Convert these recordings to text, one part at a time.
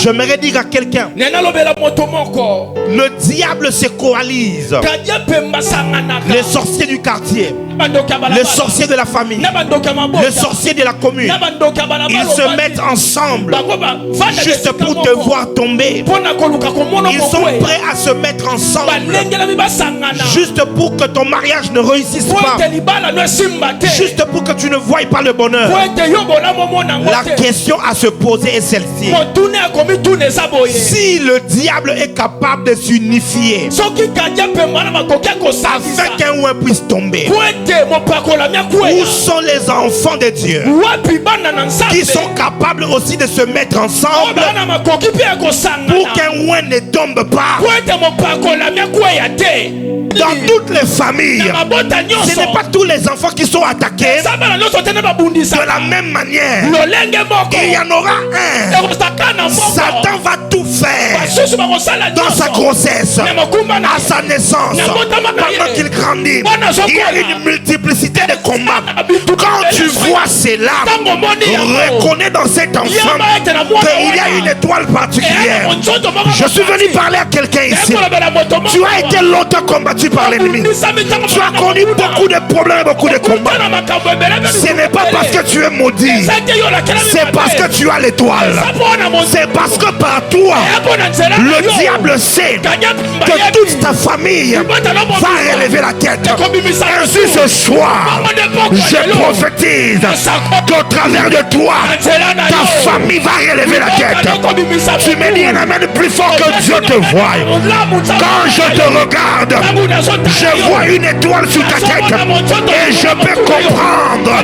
J'aimerais dire à quelqu'un, le diable se coalise. Les sorciers du quartier, les sorciers de la famille, les sorciers de la commune, ils se mettent ensemble juste pour te voir tomber. Ils sont prêts à se mettre ensemble juste pour que ton mariage ne réussisse pas, juste pour que tu ne voies pas le bonheur. La question à se poser est celle-ci: si le diable est capable de s'unifier afin qu'un ouin puisse tomber, où sont les enfants de Dieu qui sont capables aussi de se mettre ensemble pour qu'un ouin ne tombe pas? Dans toutes les familles, ce n'est pas tous les enfants qui sont attaqués de la même manière. Il y en aura un. Satan va tout faire dans sa grossesse, à sa naissance, pendant qu'il grandit. Il y a une multiplicité de combats. Quand tu vois cela, reconnais dans cet enfant qu'il y a une étoile particulière. Je suis venu parler à quelqu'un ici. Tu as été longtemps combattu par l'ennemi. Tu as connu beaucoup de problèmes et beaucoup de combats. Ce n'est pas parce que tu es maudit, c'est parce que tu as l'étoile. C'est parce que par toi, le diable sait que toute ta famille va relever la tête. Ainsi ce soir, je prophétise qu'au travers de toi, ta famille va relever la tête. Tu me dis un amen plus fort que Dieu te voie. Quand je te regarde, je vois une étoile sur ta tête et je peux comprendre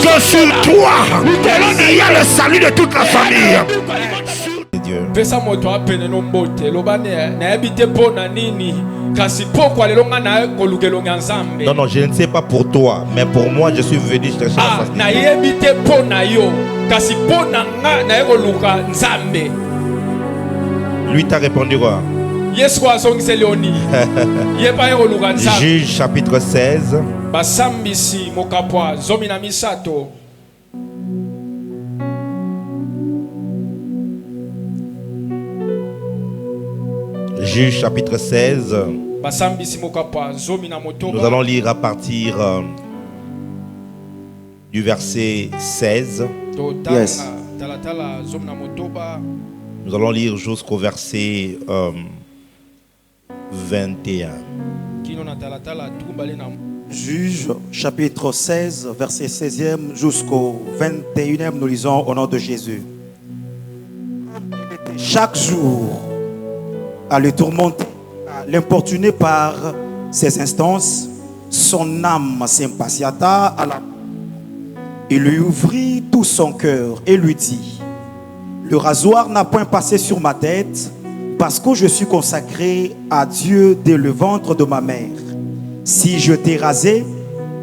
que sur toi, il y a le salut de toute la famille. Non, non, je ne sais pas pour toi, mais pour moi, je suis venu chercher la famille. Lui t'a répondu quoi? Juge chapitre 16. Juge chapitre 16. Nous allons lire à partir du verset 16. Yes. Nous allons lire jusqu'au verset 21. Juge chapitre 16, verset 16e jusqu'au 21e, nous lisons au nom de Jésus. Chaque jour, à le tourmenter, à l'importuner par ses instances, son âme s'impatienta à la... Il lui ouvrit tout son cœur et lui dit: le rasoir n'a point passé sur ma tête, parce que je suis consacré à Dieu dès le ventre de ma mère. Si je t'ai rasé,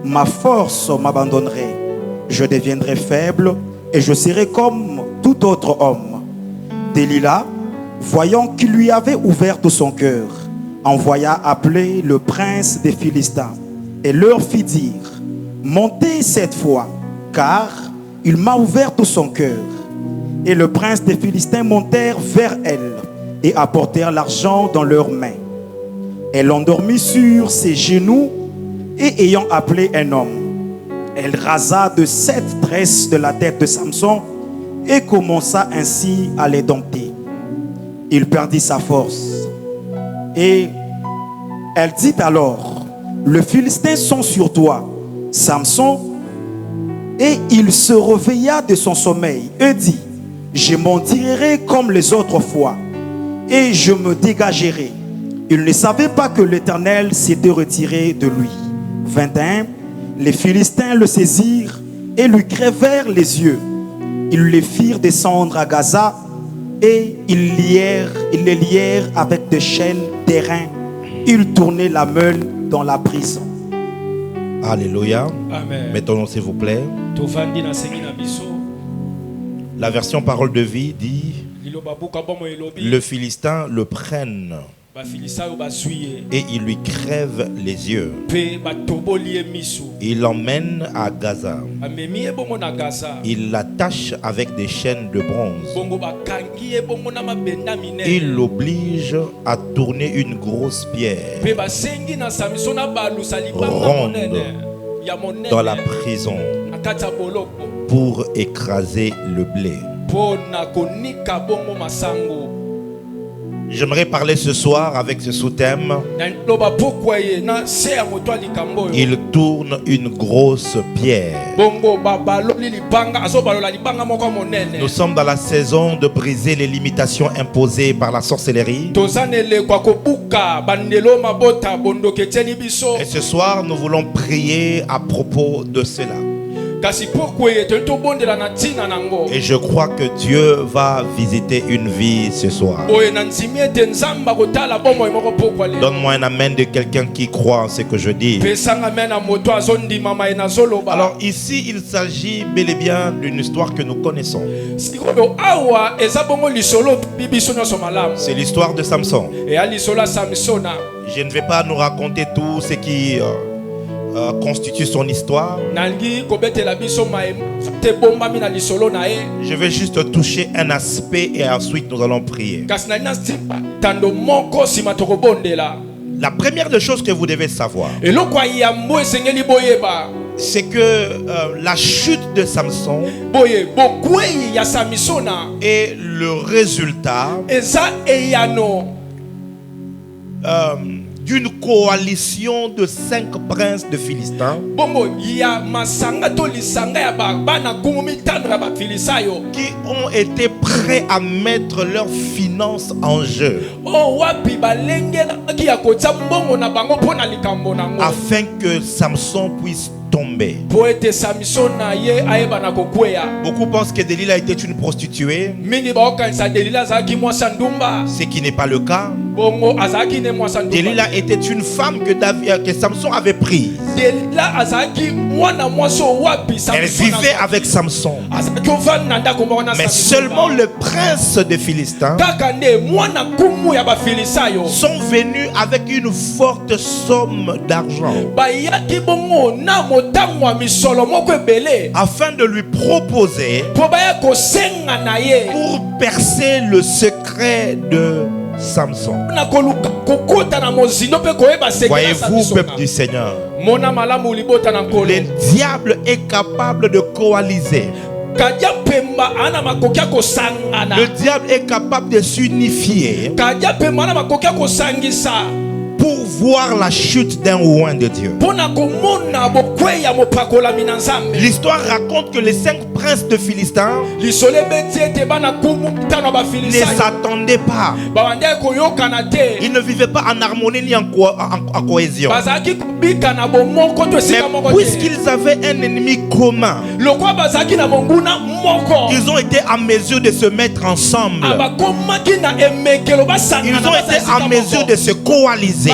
ma force m'abandonnerait. Je deviendrai faible et je serai comme tout autre homme. Delilah, voyant qu'il lui avait ouvert tout son cœur, envoya appeler le prince des Philistins et leur fit dire: montez cette fois, car il m'a ouvert tout son cœur. Et le prince des Philistins montèrent vers elle et apportèrent l'argent dans leurs mains. Elle l'endormit sur ses genoux et ayant appelé un homme, elle rasa de 7 tresses de la tête de Samson et commença ainsi à les dompter. Il perdit sa force. Et elle dit alors: les Philistins sont sur toi, Samson. Et il se réveilla de son sommeil et dit: je m'en tirerai comme les autres fois, et je me dégagerai. Il ne savait pas que l'Éternel s'était retiré de lui. 21. Les Philistins le saisirent et lui crevèrent les yeux. Ils le firent descendre à Gaza et ils les lièrent avec des chaînes d'airain. Ils tournaient la meule dans la prison. Alléluia. Amen. Mettons-nous s'il vous plaît. La version parole de vie dit: le Philistin le prenne et il lui crève les yeux. Il l'emmène à Gaza. Il l'attache avec des chaînes de bronze. Il l'oblige à tourner une grosse pierre ronde dans la prison pour écraser le blé. J'aimerais parler ce soir avec ce sous-thème. Il tourne une grosse pierre. Nous sommes dans la saison de briser les limitations imposées par la sorcellerie. Et ce soir, nous voulons prier à propos de cela. Et je crois que Dieu va visiter une vie ce soir. Donne-moi un amen de quelqu'un qui croit en ce que je dis. Alors ici, il s'agit bel et bien d'une histoire que nous connaissons. C'est l'histoire de Samson. Je ne vais pas nous raconter tout ce qui constitue son histoire. Je vais juste toucher un aspect et ensuite nous allons prier. La première des choses que vous devez savoir, c'est que la chute de Samson est le résultat d'une coalition de 5 princes de Philistins qui ont été prêts à mettre leurs finances en jeu afin que Samson puisse tomber. Beaucoup pensent que Delilah était une prostituée, ce qui n'est pas le cas. Delilah était une femme que Samson avait prise. Elle vivait avec Samson. Mais seulement le prince des Philistins sont venus avec une forte somme d'argent afin de lui proposer pour percer le secret de Samson. Voyez-vous, peuple du Seigneur, le diable est capable de coaliser. Le diable est capable de s'unifier pour voir la chute d'un oint de Dieu. L'histoire raconte que les 5 princes de Philistins ne s'attendaient pas. Ils ne vivaient pas en harmonie ni en cohésion. Mais puisqu'ils avaient un ennemi commun, ils ont été en mesure de se mettre ensemble. Ils ont été en mesure de se coaliser.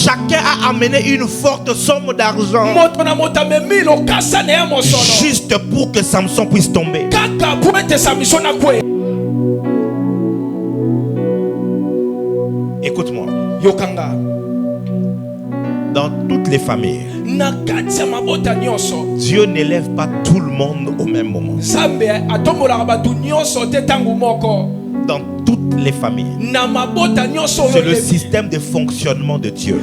Chacun a amené une forte somme d'argent juste pour que Samson puisse tomber. Écoute-moi. Dans toutes les familles, Dieu n'élève pas tout le monde au même moment. Dans toutes les familles, c'est le système de fonctionnement de Dieu.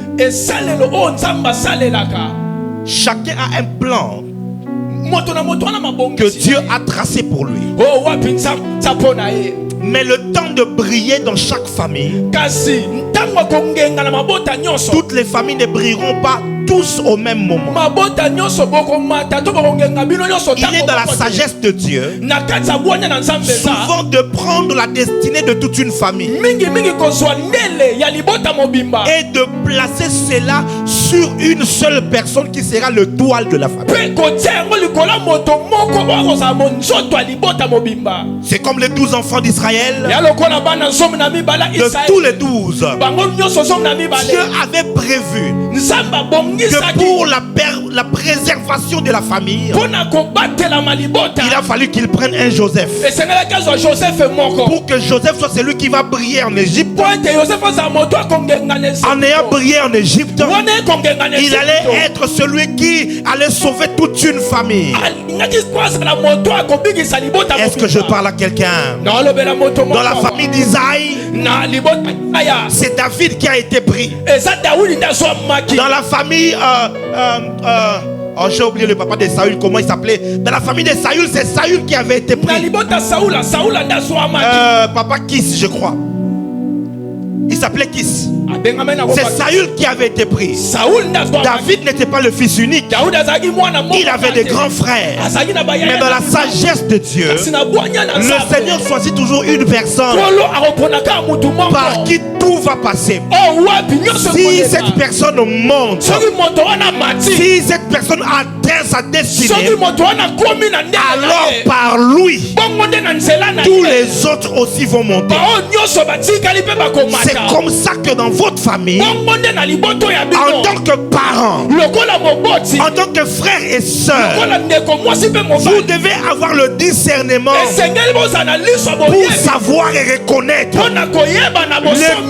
Chacun a un plan que Dieu a tracé pour lui. Mais le temps de briller dans chaque famille, toutes les familles ne brilleront pas tous au même moment. Il est dans la sagesse de Dieu souvent de prendre la destinée de toute une famille et de placer cela sur une seule personne qui sera le toile de la famille. C'est comme les 12 enfants d'Israël. De tous les 12, Dieu avait prévu que pour la préservation de la famille, il a fallu qu'il prenne un Joseph. Pour que Joseph soit celui qui va briller en Égypte. En ayant brillé en Égypte, il allait être celui qui allait sauver toute une famille. Est-ce que je parle à quelqu'un? Dans la famille d'Isaïe, c'est David qui a été pris. Dans la famille oh, j'ai oublié le papa de Saül, comment il s'appelait. Dans la famille de Saül, c'est Saül qui avait été pris. Papa Kis, je crois. Il s'appelait Kis. C'est Saül qui avait été pris. David n'était pas le fils unique. Il avait des grands frères. Mais dans la sagesse de Dieu, le Seigneur choisit toujours une personne par qui tout va passer. Si cette personne monte, si cette personne atteint sa destinée, alors par lui, tous les autres aussi vont monter. C'est comme ça que dans votre famille, en tant que parents, en tant que frères et sœurs, vous devez avoir le discernement pour savoir et reconnaître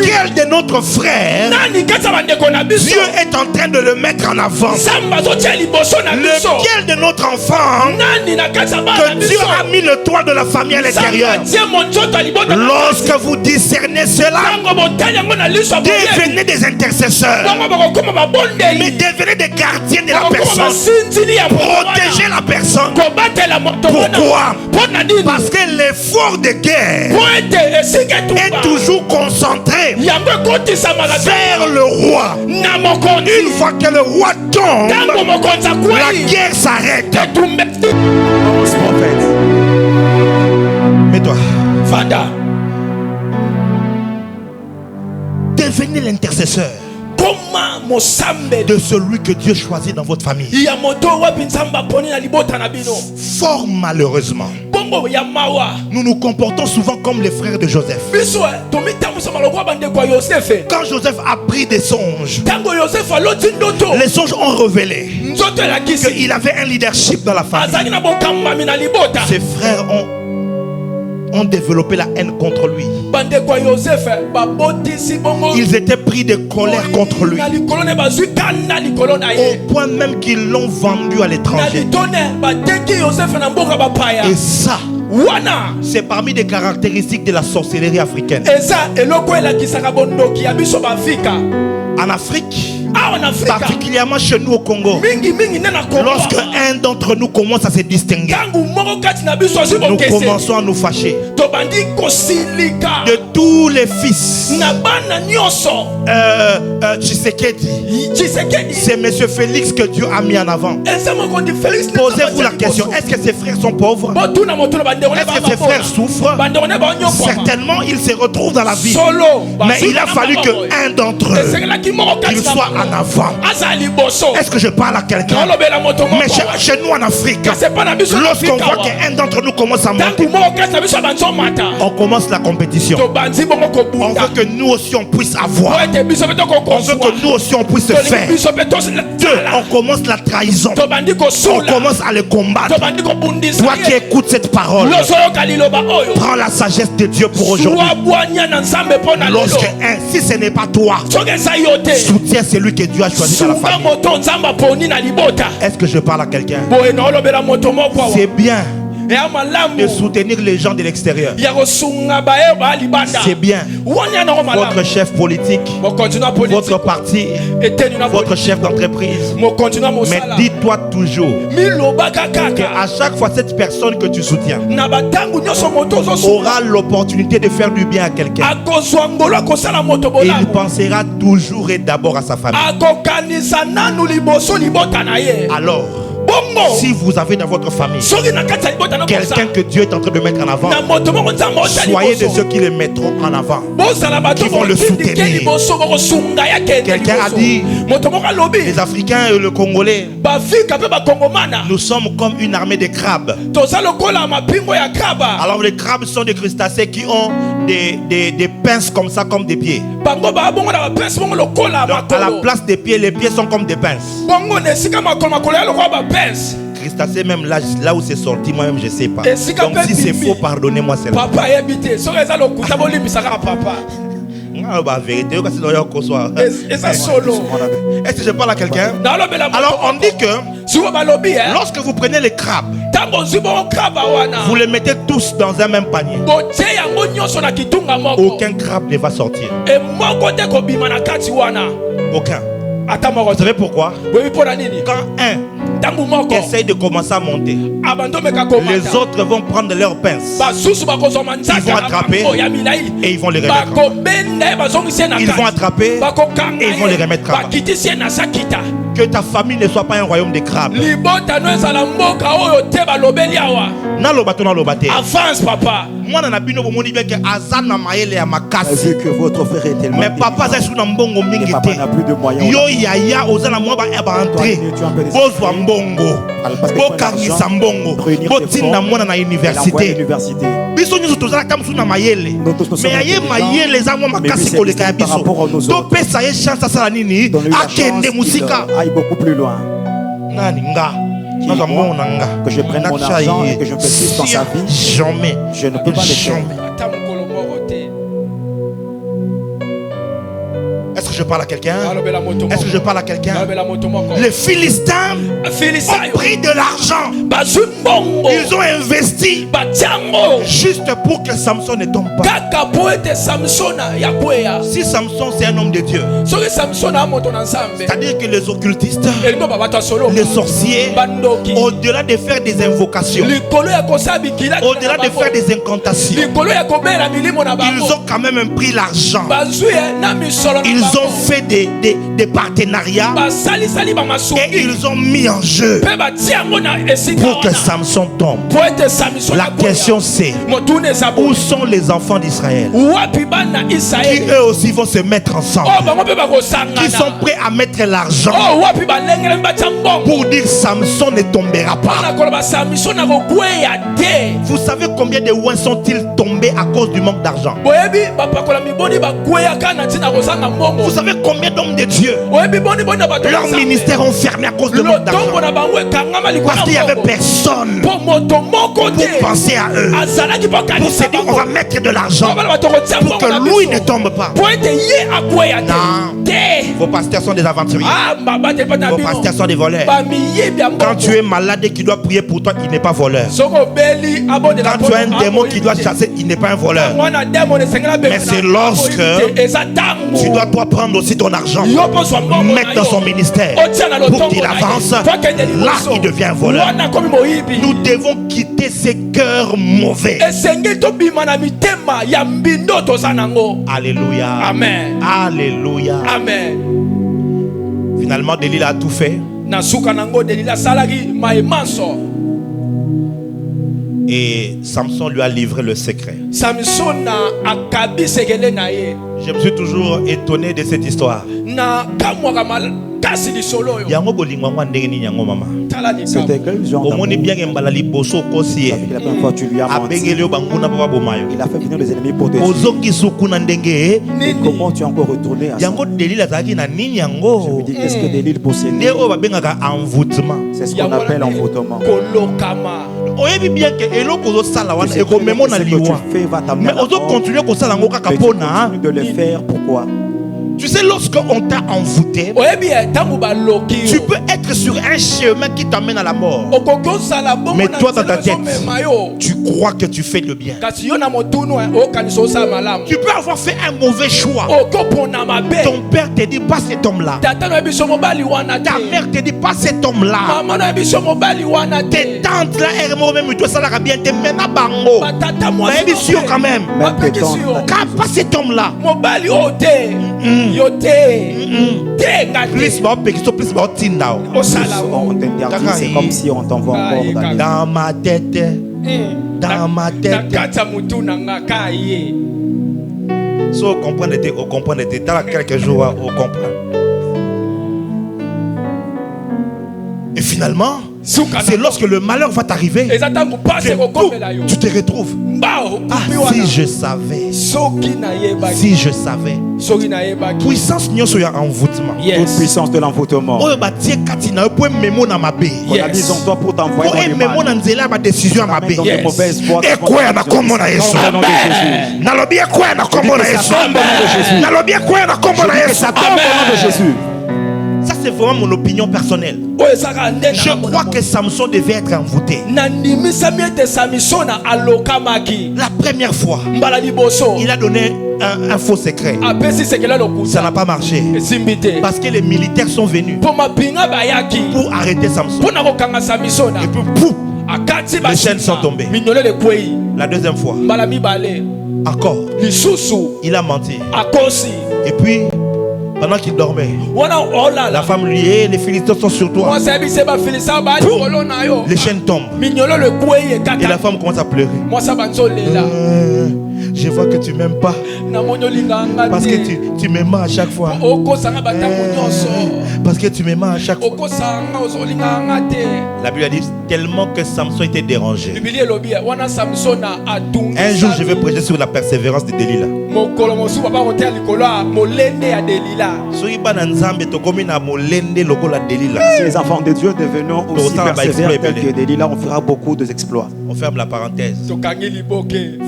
lequel de notre frère Dieu est en train de le mettre en avant, lequel de notre enfant que Dieu a mis le toit de la famille à l'intérieur. Lorsque vous discernez cela, devenez des intercesseurs, mais devenez des gardiens de la personne. Protégez la personne. Pourquoi? Parce que l'effort de guerre est toujours concentré vers le roi. Une fois que le roi tombe, la guerre s'arrête. Mets-toi. Devenez l'intercesseur de celui que Dieu choisit dans votre famille. Fort malheureusement, nous nous comportons souvent comme les frères de Joseph. Quand Joseph a pris des songes, les songes ont révélé qu'il avait un leadership dans la famille. Ses frères ont développé la haine contre lui. Ils étaient pris de colère contre lui, au point même qu'ils l'ont vendu à l'étranger. Et ça, c'est parmi les caractéristiques de la sorcellerie africaine. En Afrique, particulièrement chez nous au Congo, lorsque un d'entre nous commence à se distinguer, nous commençons à nous fâcher. De tous les fils, c'est M. Félix que Dieu a mis en avant. Posez-vous la question, est-ce que ses frères sont pauvres? Est-ce que ses frères souffrent? Certainement, ils se retrouvent dans la vie. Mais il a fallu qu'un d'entre eux, qu'il soit en avant. Est-ce que je parle à quelqu'un? Mais chez nous en Afrique, lorsqu'on voit qu'un d'entre nous commence à monter, on commence la compétition. On veut que nous aussi on puisse avoir. On veut que nous aussi on puisse se faire. Deux, on commence la trahison. On commence à le combattre. Toi qui écoutes cette parole, prends la sagesse de Dieu pour aujourd'hui. Lorsque si ce n'est pas toi, soutiens celui que Dieu a choisi dans la famille. Est-ce que je parle à quelqu'un? C'est bien de soutenir les gens de l'extérieur. C'est bien. Votre chef politique, votre parti, votre chef d'entreprise. Mais dis-toi toujours qu'à chaque fois cette personne que tu soutiens aura l'opportunité de faire du bien à quelqu'un. Il pensera toujours et d'abord à sa famille. Alors, si vous avez dans votre famille quelqu'un que Dieu est en train de mettre en avant, soyez de ceux qui le mettront en avant, qui vont le soutenir. Quelqu'un a dit, les Africains et le Congolais, nous sommes comme une armée de crabes. Alors les crabes sont des crustacés qui ont des pinces comme ça, comme des pieds. Donc, à la place des pieds, les pieds sont comme des pinces. Christacé, même là où c'est sorti, moi-même je sais pas. Donc si c'est faux, pardonnez-moi celle-là. Papa, la vérité, est-ce que je parle à quelqu'un? Alors on dit que lorsque vous prenez les crabes, vous les mettez tous dans un même panier. Aucun crabe ne va sortir. Aucun. Vous savez pourquoi? Quand un essaye de commencer à monter, les autres vont prendre leurs pinces, ils vont attraper et ils vont les remettre. Ils vont attraper et ils vont les remettre. Que ta famille ne soit pas un royaume de crabes. Avance, papa. Vu que votre frère est tellement mais papa n'a plus de moyens. Beaucoup plus loin. Que je prenne mon argent et que je investisse dans sa vie. Jamais. Je ne peux pas le faire. Est-ce que je parle à quelqu'un? Est-ce que je parle à quelqu'un? Les Philistins ont pris de l'argent. Ils ont investi juste pour que Samson ne tombe pas. Si Samson c'est un homme de Dieu, c'est-à-dire que les occultistes, les sorciers, au-delà de faire des invocations, au-delà de faire des incantations, ils ont quand même pris l'argent. Ils ont fait des partenariats et ils ont mis en jeu pour que Samson tombe. La question c'est, où sont les enfants d'Israël qui eux aussi vont se mettre ensemble, qui sont prêts à mettre l'argent pour dire Samson ne tombera pas? Vous savez combien de ouins sont-ils tombés à cause du manque d'argent? Vous savez combien d'hommes de Dieu leur ministère ont fermé à cause de manque d'argent? Parce qu'il n'y avait personne pour penser à eux, pour se dire on va mettre de l'argent pour que lui ne tombe pas. Non, vos pasteurs sont des aventuriers. Vos pasteurs sont des voleurs. Quand tu es malade et qui doit prier pour toi, il n'est pas voleur. Quand tu as un démon qui doit chasser, il n'est pas un voleur. Mais c'est lorsque tu dois toi prendre aussi ton argent, mettre dans son ministère pour qu'il avance, là il devient un voleur. Nous devons quitter ces cœurs mauvais. Alléluia. Amen. Alléluia. Amen. Finalement, Delilah a tout fait. Et Samson lui a livré le secret. Je me suis toujours étonné de cette histoire. C'était quel genre d'amour? La première fois tu lui as menti. Il a fait venir les ennemis pour te tuer. Et comment tu es encore retourné à ça? Je me dis, est-ce que Delilah possédait? C'est ce qu'on appelle envoûtement. Tu bien que fais va t'amener à la mort. De le faire, pourquoi? Tu sais, lorsqu'on t'a envoûté, tu peux être sur un chemin qui t'amène à la mort. Mais toi, dans ta tête, tu crois que tu fais le bien. Tu peux avoir fait un mauvais choix. Ton père te dit pas cet homme-là. Ta mère te dit pas cet homme-là. Tes tantes là, elles m'ont même dit ça, la bien te mène à bango. Mais bien sûr quand même. Pas cet homme-là. Plus on t'interdit, c'est comme si on t'envoie encore dans ma tête. Dans ma tête. Si on comprend, on comprend. Dans quelques jours, on comprend. Et finalement, C'est lorsque le malheur va t'arriver que tu te retrouves. Ah, si je savais. Si je savais. Puissance envoûtement. Toute puissance de l'envoûtement. On a dit en toi pour t'envoyer dans le mal. Décision à dans de mauvaises voies. Et quoi à Jésus. Ça c'est vraiment mon opinion personnelle. Je crois que Samson devait être envoûté. La première fois, il a donné un faux secret. Ça n'a pas marché. Parce que les militaires sont venus pour arrêter Samson. Et puis, pouf, les chaînes sont tombées. La deuxième fois, encore, il a menti. Et puis, pendant qu'il dormait, la femme lui dit, les Philistins sont sur toi. Les chaînes tombent. Et la femme commence à pleurer. Je vois que tu m'aimes pas. Parce que tu m'aimes à chaque fois. Parce que tu m'aimes à chaque fois. La Bible a dit tellement que Samson était dérangé. Un jour, je vais prêcher sur la persévérance de Delilah. Si les enfants de Dieu devenons aussi persévérants que Delilah, on fera beaucoup d'exploits. On ferme la parenthèse.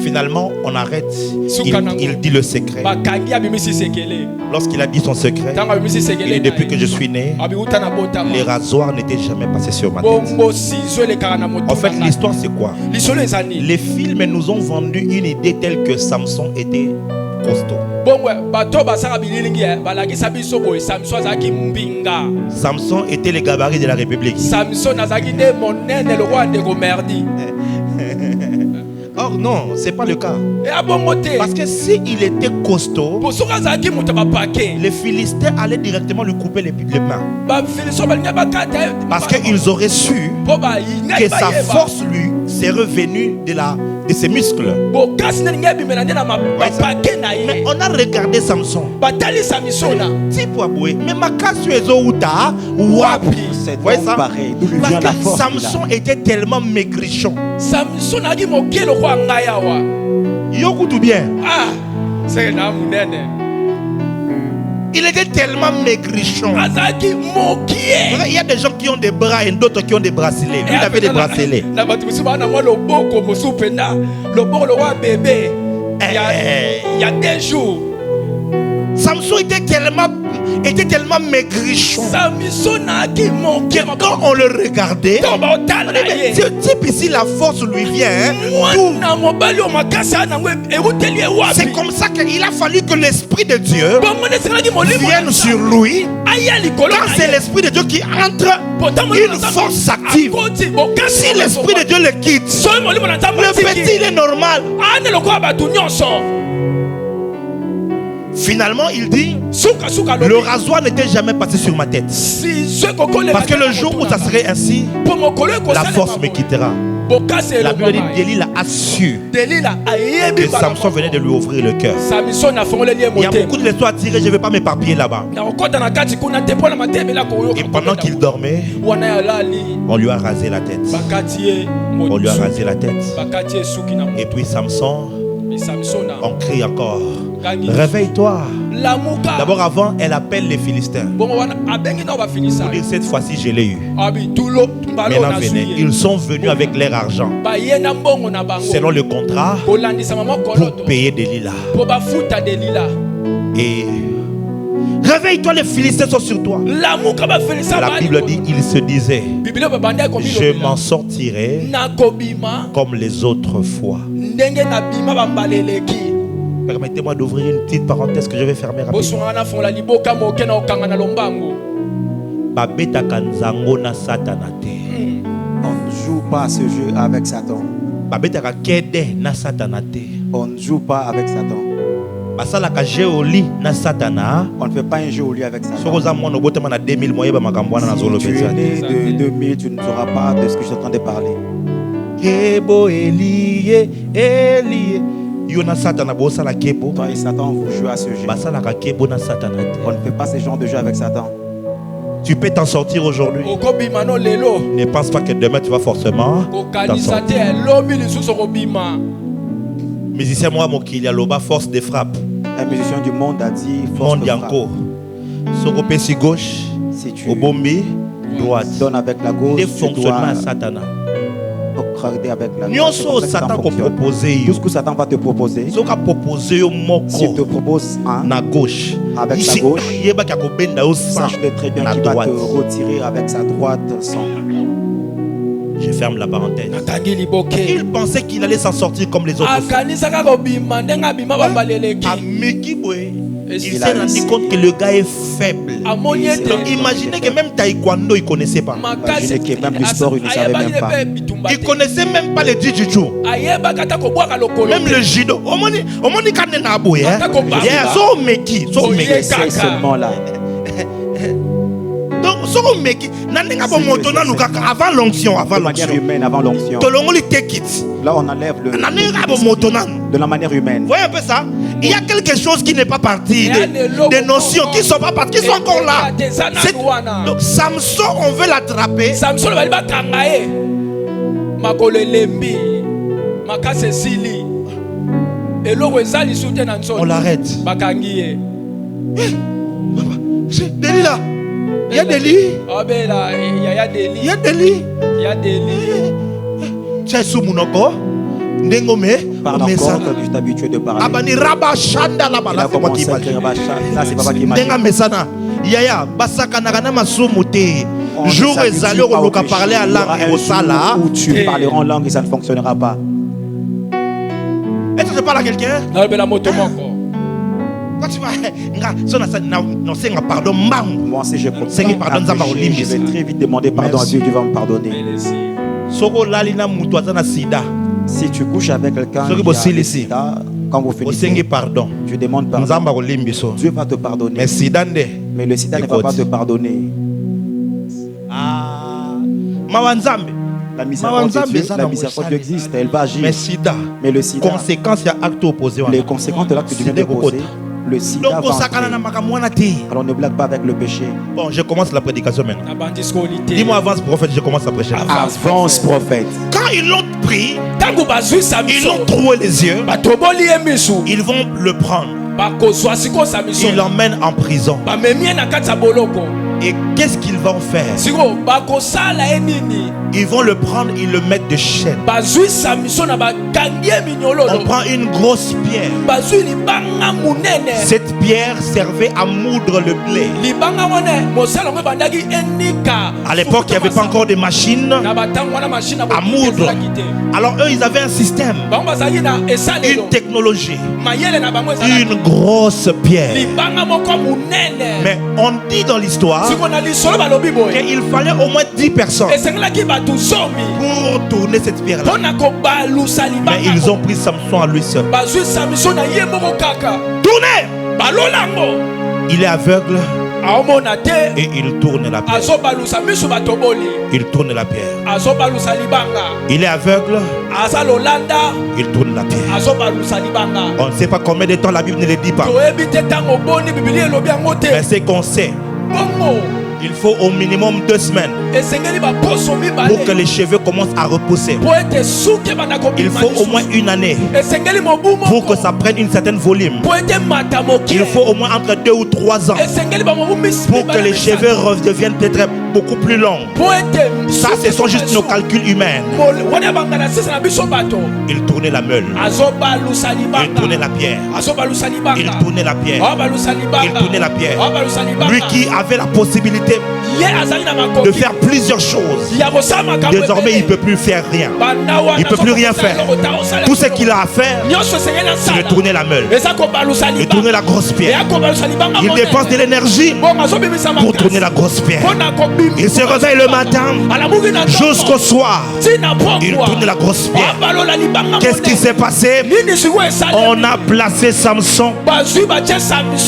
Finalement, on arrête. Il dit le secret. Lorsqu'il a dit son secret, il dit depuis que je suis né, les rasoirs n'étaient jamais passés sur ma tête. En fait, l'histoire c'est quoi? Les films nous ont vendu une idée telle que Samson était costaud. Samson était le gabarit de la République. Or non, c'est pas le cas. Parce que s'il était costaud, les Philistins allaient directement lui couper les mains. Parce qu'ils auraient su que sa force lui serait venue de ses muscles. Mais on a regardé Samson. Mais ma casse wapi. Voyez ça? Parce que Samson était tellement maigrichon. Yokutu bien. Il était tellement maigrichon. Il y a des gens qui ont des bras et d'autres qui ont des bracelets. Lui, il avait des bracelets. Il y a des jours. Samson était tellement maigrichon que quand on le regardait, ce type ici, la force lui vient. C'est comme ça qu'il a fallu que l'Esprit de Dieu vienne sur lui. Quand c'est l'Esprit de Dieu qui entre, une force s'active. Si l'Esprit de Dieu le quitte, le petit il est normal. Finalement, il dit le rasoir n'était jamais passé sur ma tête. Parce que le jour où ça serait ainsi, la force me quittera. La Bible dit Delilah a su que Samson venait de lui ouvrir le cœur. Il y a beaucoup de leçons à tirer, je ne vais pas m'éparpiller là-bas. Et pendant qu'il dormait, on lui a rasé la tête. On lui a rasé la tête. Et puis Samson, on crie encore. Réveille-toi. D'abord avant, elle appelle les Philistins. Pour dire cette fois-ci je l'ai eu. Maintenant venez. Ils sont venus avec leur argent selon le contrat pour payer Delilah. Et réveille-toi, les Philistins sont sur toi. La Bible dit, il se disait, je m'en sortirai comme les autres fois. Permettez-moi d'ouvrir une petite parenthèse que je vais fermer rapidement. On ne joue pas ce jeu avec Satan. On ne joue pas avec Satan. On ne fait pas un jeu au lit avec Satan. Si tu es né de 2000, tu ne sauras pas de ce que je suis en train de parler. Toi et Satan, vous jouez à ce jeu. On ne fait pas ce genre de jeu avec Satan. Tu peux t'en sortir aujourd'hui. Ne pense pas que demain tu vas forcément t'en sortir. Musicien moi mokili aloba force de frappe. Un musicien du monde a dit force de frappe. Soko pesi gauche, au bombi droite. Donne avec la gauche. Des fonctionnements à Satan. Avec la Satan proposer. Tout ce que Satan va te proposer. S'il te propose na gauche, avec sa gauche, sache-le très bien qu'il va te retirer avec sa droite sans. Je ferme la parenthèse. Il pensait qu'il allait s'en sortir comme les autres. Il s'est rendu compte que le gars est faible. Donc imaginez que même taekwondo il connaissait pas. Imaginez que même le sport il ne savait même pas. Il connaissait même pas le jiu-jitsu. Même le judo. Omoni kanena boye. So meki, c'est seulement là. Donc so meki naninga bo moto na lukaka avant l'onction, avant l'onction. Tolongoli take it. Là on enlève le naninga bo moto na de la manière humaine. Voyez un peu ça? Il y a quelque chose qui n'est pas parti, des notions qui sont pas parties, qui sont encore là. Donc Samson, on veut l'attraper. On l'arrête. Délit là. Il y a des lits. Il y a des lits. Tu es sous mon oko. Ndengome. Parle encore comme tu t'habitues de parler. Abani raba shanda la bala. C'est moi qui imagine. Ça c'est papa qui imagine. Ndenga mesana. Yaya basaka nagana masumu te. Jour ezali oloka parler à langue au sala. Où tu parleras en langue et ça ne fonctionnera pas. Est-ce que je parle à quelqu'un? Non, mais la moto manque. Quand tu vas, pardon, moi si je vais très vite demander pardon à Dieu, Dieu va me pardonner. Si tu couches avec quelqu'un quand vous finissez, pardon. tu demandes pardon. Dieu va te pardonner. Mais le sida ne va pas te pardonner. La miséricorde de Dieu existe, elle va agir. Mais le sida, les conséquences de l'acte que tu viens de poser, le sida va entrer. Alors ne blague pas avec le péché. Bon, je commence la prédication maintenant. Dis-moi avance prophète, je commence la prêcher. Avance prophète. Quand ils l'ont pris, ils l'ont troué les yeux, ils vont le prendre. Ils l'emmènent en prison. Et qu'est-ce qu'ils vont faire? Ils vont le prendre, ils le mettent de chaîne. On prend une grosse pierre. Cette pierre servait à moudre le blé. À l'époque, il n'y avait pas encore de machines à moudre. Alors eux, ils avaient un système, une technologie, une grosse pierre. Mais on dit dans l'histoire qu'il fallait au moins 10 personnes pour tourner cette pierre-là. Mais ils ont pris Samson à lui seul. Tournez! Il est aveugle et il tourne la pierre. Il tourne la pierre. Il est aveugle. Il tourne la pierre. On ne sait pas combien de temps la Bible ne le dit pas. Mais c'est qu'on sait. Il faut au minimum 2 semaines pour que les cheveux commencent à repousser. Il faut au moins 1 année pour que ça prenne une certaine volume. Il faut au moins entre 2 ou 3 ans pour que les cheveux redeviennent peut-être beaucoup plus longs. Ça, ce sont juste nos calculs humains. Il tournait la meule. Il tournait la pierre. Il tournait la pierre. Il tournait la pierre. Lui qui avait la possibilité de faire plusieurs choses, désormais il ne peut plus faire rien. Il ne peut plus rien faire. Tout ce qu'il a à faire, c'est de tourner la meule, de tourner la grosse pierre. Il dépense de l'énergie pour tourner la grosse pierre. Il se réveille le matin jusqu'au soir. Il tourne la grosse pierre. Qu'est-ce qui s'est passé? On a placé Samson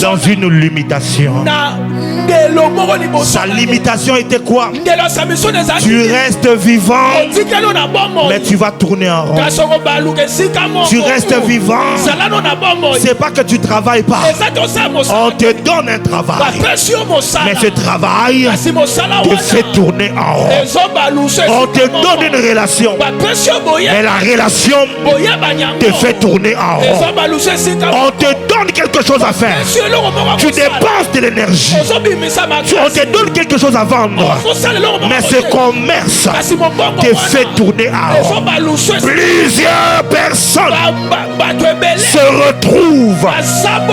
dans une limitation. Sa limitation était quoi? Tu restes vivant, mais tu vas tourner en rond. Tu restes vivant, c'est pas que tu travailles pas. On te donne un travail, mais ce travail te fait tourner en rond. On te donne une relation, mais la relation te fait tourner en rond. On te donne quelque chose à faire, tu dépenses de l'énergie. On te donne quelque chose à vendre, mais ce commerce te fait tourner en rond. Plusieurs personnes se retrouvent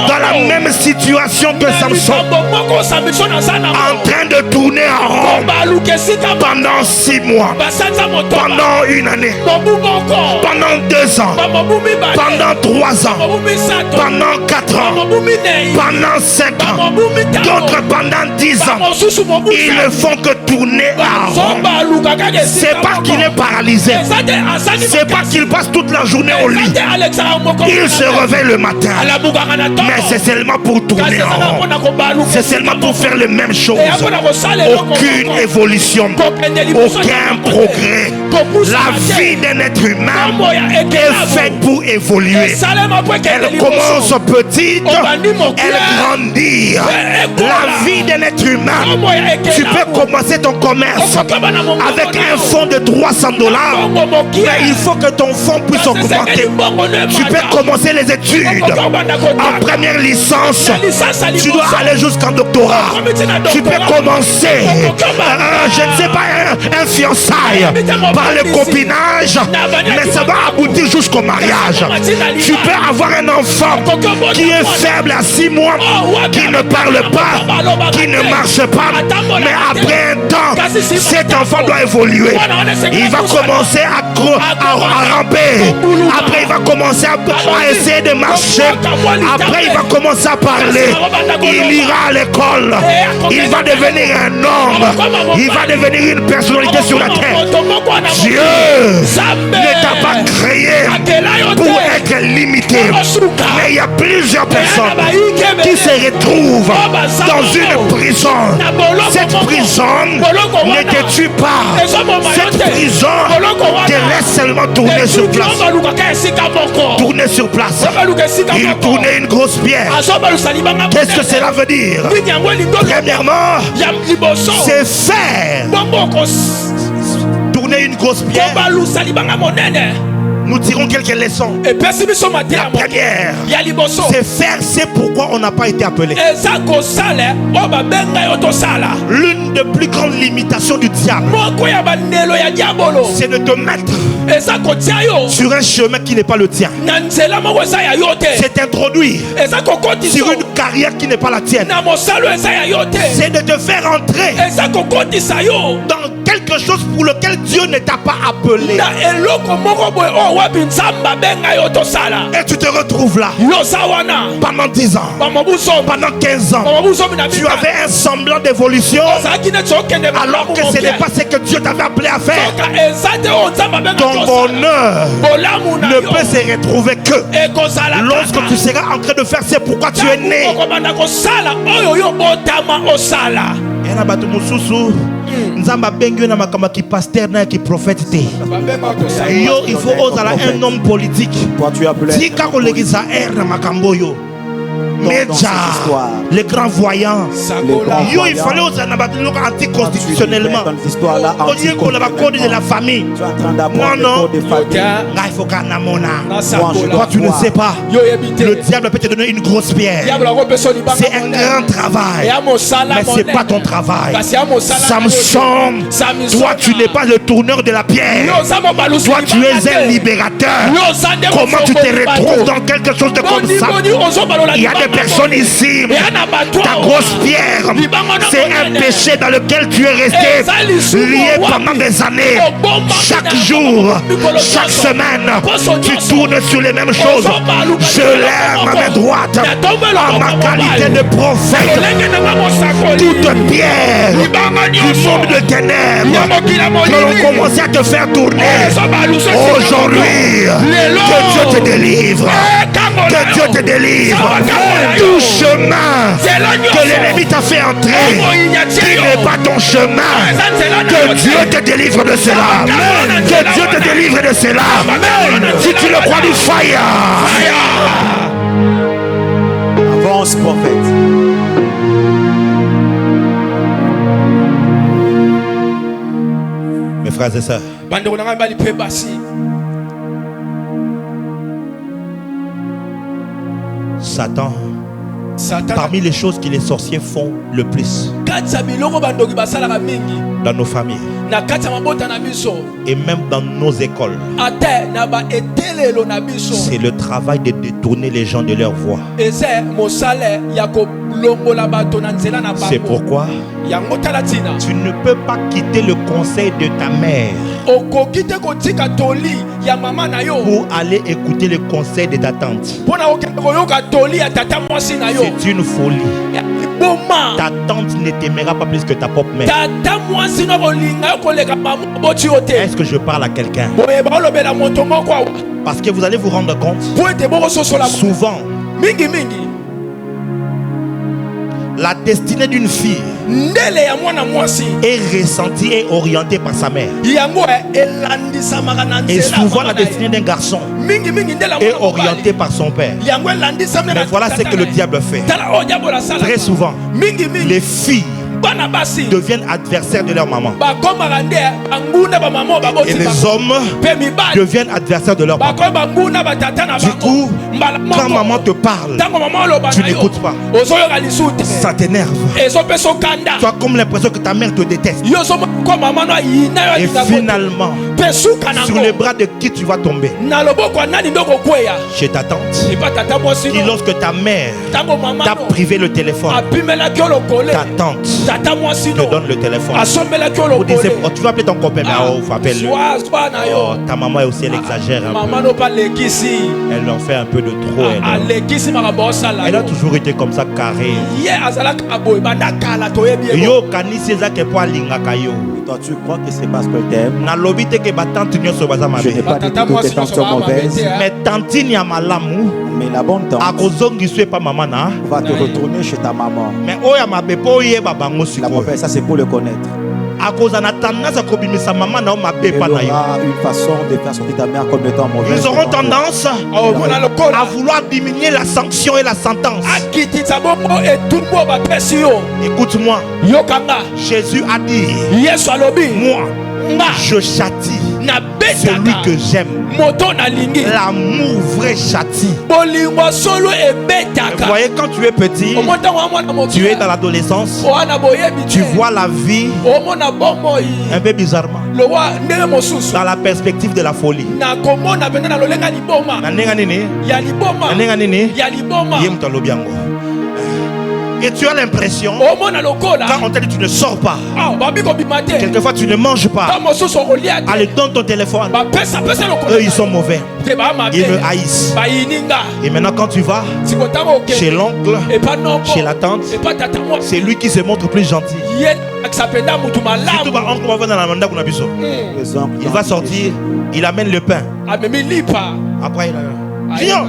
dans la même situation que Samson, en train de tourner en rond pendant 6 mois, pendant 1 année, pendant 2 ans, pendant 3 ans, pendant 4 ans, pendant 5 ans, d'autres pendant 10 ans. Ils ne font que tourner en rond. C'est pas qu'il est paralysé, c'est pas qu'il passe toute la journée au lit. Il se réveille le matin, mais c'est seulement pour tourner en rond. C'est seulement pour faire les mêmes choses. Aucune évolution, aucun progrès. La vie d'un être humain est faite pour évoluer. Elle commence petite, elle grandit. La vie d'un être humain, tu peux commencer ton commerce avec un fonds de $300, mais il faut que ton fonds puisse augmenter. Tu peux commencer les études en première licence, tu dois aller jusqu'en doctorat. Tu peux commencer, je ne sais pas, un fiançailles par le copinage, mais ça va aboutir jusqu'au mariage. Tu peux avoir un enfant qui est faible à 6 mois, qui ne parle pas, qui ne marche pas, mais après un temps, cet enfant doit évoluer. Il va commencer à ramper, après il va commencer à essayer de marcher, après il va commencer à parler, il ira à l'école, il va devenir un homme, il va devenir une personnalité sur la terre. Dieu ne t'a pas créé pour être limité, mais il y a plusieurs personnes qui se retrouvent dans une prison. Cette prison ne te tue pas, cette prison te laisse seulement tourner sur place. Tourner sur place. Il tournait une grosse pierre. Qu'est-ce que cela veut dire? Premièrement, c'est faire tourner une grosse pierre. Nous tirons quelques leçons. La première, c'est faire, c'est pourquoi on n'a pas été appelé. L'une des plus grandes limitations du diable, c'est de te mettre sur un chemin qui n'est pas le tien. C'est t'introduire sur une carrière qui n'est pas la tienne. C'est de te faire entrer dans quelque chose pour lequel Dieu ne t'a pas appelé. Et tu te retrouves là pendant 10 ans, pendant 15 ans. Tu avais un semblant d'évolution alors que ce n'est pas ce que Dieu t'avait appelé à faire. Ton bonheur ne peut se retrouver que lorsque tu seras en train de faire, c'est pourquoi tu es né. Nzamba bengi na makamba ki pasteur na ki prophète te. Yo il faut oser un homme politique. Si ka kolegisa na makambo yo. Média, les grands voyants. Yo il fallait oser na batilo anticonstitutionnellement. On dit qu'on a la code de la famille. Non non. Il faut qu'on amona. Toi tu ne sais pas. Le diable peut te donner une grosse pierre. C'est un grand travail, mais c'est pas ton travail. Samson, toi tu n'es pas le tourneur de la pierre. Toi tu es un libérateur. Comment tu te retrouves dans quelque chose de comme ça? Il y a des personnes ici, ta grosse pierre, c'est un péché dans lequel tu es resté lié pendant des années. Chaque jour, chaque semaine, tu tournes sur les mêmes choses. Je lève ma main droite en ma qualité de prophète. Toute pierre du monde de ténèbres qui ont commencé à te faire tourner, aujourd'hui, que Dieu te délivre. Que Dieu te délivre. Tout chemin que l'ennemi t'a fait entrer, qui n'est pas ton chemin, que Dieu te délivre de cela. Que Dieu te délivre de cela. Si tu le crois, du fire. Avance, prophète. Mes frères et sœurs, Satan, parmi les choses que les sorciers font le plus dans nos familles et même dans nos écoles, c'est le travail de détourner les gens de leur voie. C'est pourquoi tu ne peux pas quitter le conseil de ta mère pour aller écouter le conseil de ta tante. C'est une folie. Ta tante ne t'aimera pas plus que ta propre mère. Est-ce que je parle à quelqu'un? Parce que vous allez vous rendre compte, souvent, la destinée d'une fille est ressentie et orientée par sa mère. Et souvent la destinée d'un garçon est orientée par son père. Mais voilà ce que le diable fait. Très souvent, les filles deviennent adversaires de leur maman. Et les hommes deviennent adversaires de leur papa. Du coup, quand maman te parle, tu n'écoutes pas. Ça t'énerve. Tu as comme l'impression que ta mère te déteste. Et finalement, sur les bras de qui tu vas tomber? Chez ta tante, qui lorsque ta mère t'a privé le téléphone, ta tante te donne le téléphone. Vous disiez, oh, tu vas appeler ton copain, mais oh, faut appeler-le. Oh, ta maman aussi, elle exagère un peu. Elle en fait un peu de trop. Elle a toujours été comme ça, carré. Yo, kanisi ezake po alingaka yo. Toi, tu crois que c'est parce que t'aimes? Je n'ai pas dit que tes tantes sont mauvaises. Mais tantine ya malamu. Mais la bonne tante va te retourner chez ta maman. Mais oya mabepo ye babango la prophète, ça c'est pour le connaître. Elle aura une façon de faire sortir ta mère comme étant mauvaise. Ils auront tendance à vouloir diminuer la sanction et la sentence. Écoute-moi. Jésus a dit, moi, je châtie celui que j'aime. L'amour vrai châtie. Vous voyez, quand tu es petit, tu es dans l'adolescence, tu vois la vie un peu bizarrement, dans la perspective de la folie. Et tu as l'impression, quand on te dit tu ne sors pas, quelquefois tu ne manges pas, allez, donne ton téléphone. Eux, ils sont mauvais. Ils me haïssent. Et maintenant, quand tu vas chez l'oncle, chez la tante, c'est lui qui se montre plus gentil. Il va sortir, il amène le pain. Après, il a...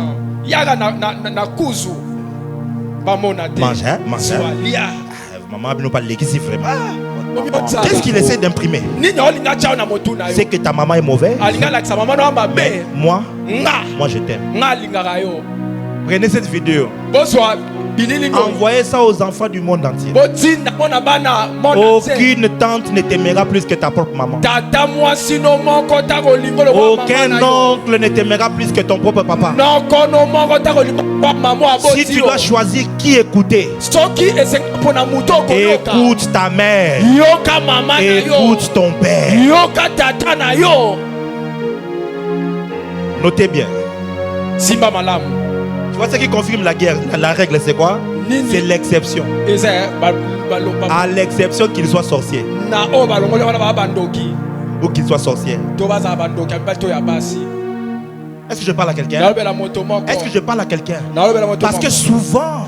Maman n'a pas l'église vraiment. Qu'est-ce qu'il essaie d'imprimer? C'est que ta maman est mauvaise. Mais moi je t'aime. Prenez cette vidéo. Envoyez ça aux enfants du monde entier. Aucune tante ne t'aimera plus que ta propre maman. Aucun oncle ne t'aimera plus que ton propre papa. Si tu dois choisir qui écouter, écoute ta mère, écoute ton père. Notez bien. Tu vois ce qui confirme la guerre, la règle, c'est quoi? C'est l'exception. À l'exception qu'il soit sorcier ou qu'il soit sorcière. Est-ce que je parle à quelqu'un? Est-ce que je parle à quelqu'un? Parce que souvent,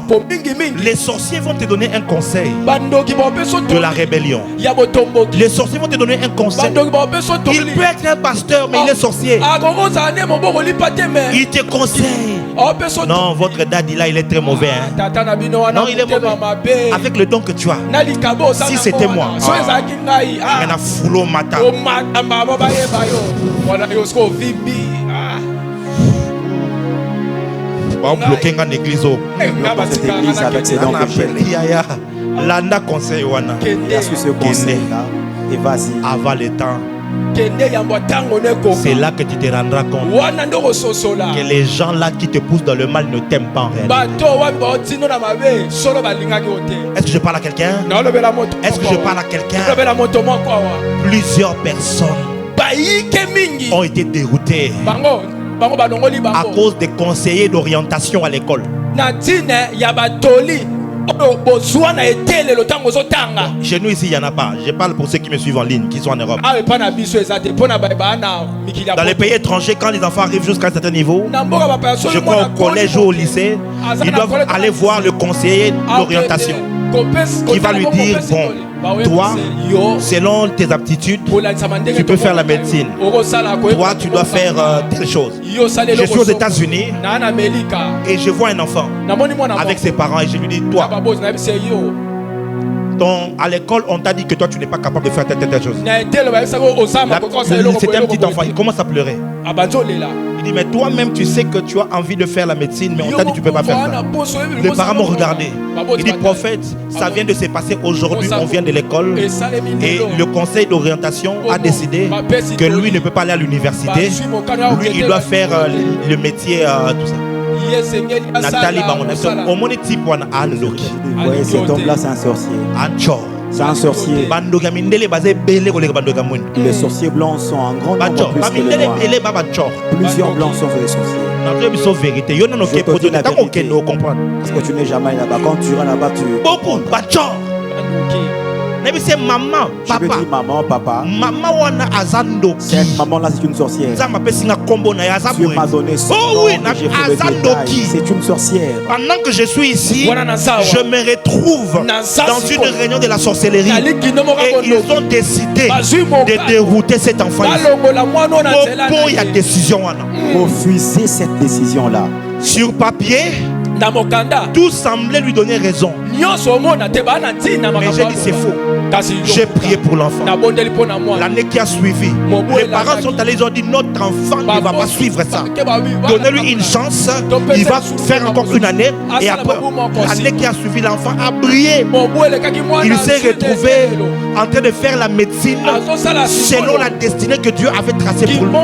les sorciers vont te donner un conseil de la rébellion. Les sorciers vont te donner un conseil. Il peut être un pasteur, mais il est sorcier. Il te conseille Non, votre daddy là, il est très mauvais. Hein. Non, il est mauvais. Avec le don que tu as. Si c'était moi. Maintenant, foulot matin. On bloque une église. Cette église avec ses dons que j'ai. Landa conseil wana. Est-ce ce conseil-là? Et vas-y. Avant le temps. C'est là que tu te rendras compte que les gens là qui te poussent dans le mal ne t'aiment pas en réalité. Est-ce que je parle à quelqu'un? Est-ce que je parle à quelqu'un? Plusieurs personnes ont été déroutées à cause des conseillers d'orientation à l'école. Chez nous ici, il n'y en a pas. Je parle pour ceux qui me suivent en ligne, qui sont en Europe. Dans les pays étrangers, quand les enfants arrivent jusqu'à un certain niveau, je crois au collège ou au lycée, ils doivent aller voir le conseiller d'orientation qui va lui dire, bon, toi, selon tes aptitudes, tu peux faire la médecine. Toi, tu dois faire telle chose. Je suis aux États-Unis et je vois un enfant avec ses parents et je lui dis, toi, à l'école, on t'a dit que toi, tu n'es pas capable de faire telle chose. C'était un petit enfant, il commence à pleurer. Il dit, mais toi-même, tu sais que tu as envie de faire la médecine, mais on t'a dit que tu ne peux pas faire ça. Les parents m'ont regardé. Il dit, prophète, ça vient de se passer aujourd'hui, on vient de l'école. Et le conseil d'orientation a décidé que lui ne peut pas aller à l'université. Lui, il doit faire le métier, tout ça. Nathalie Bangonato, au monde type one Andoki. Vous voyez, cet homme-là, c'est un sorcier. C'est un sorcier. Les sorciers blancs sont en grand nombre plus que les noirs. Plusieurs blancs sont des sorciers. Parce que tu n'es jamais là-bas. Quand tu iras là-bas, tu... C'est maman, papa. Je dis maman, papa. Maman wana azando. Cette maman-là, c'est une sorcière. Dieu m'a donné son nom, c'est une sorcière. Pendant que je suis ici, je me retrouve dans une réunion de la sorcellerie. Et ils ont décidé de dérouter cet enfant. Il y a décision. Refuser cette décision-là. Sur papier, tout semblait lui donner raison. Mais j'ai dit c'est faux. J'ai prié pour l'enfant. L'année qui a suivi, les parents sont allés, ils ont dit notre enfant ne va pas suivre ça. Donnez-lui une chance, il va faire encore une année. Et après, l'année qui a suivi, l'enfant a brillé. Il s'est retrouvé en train de faire la médecine selon la destinée que Dieu avait tracée pour lui.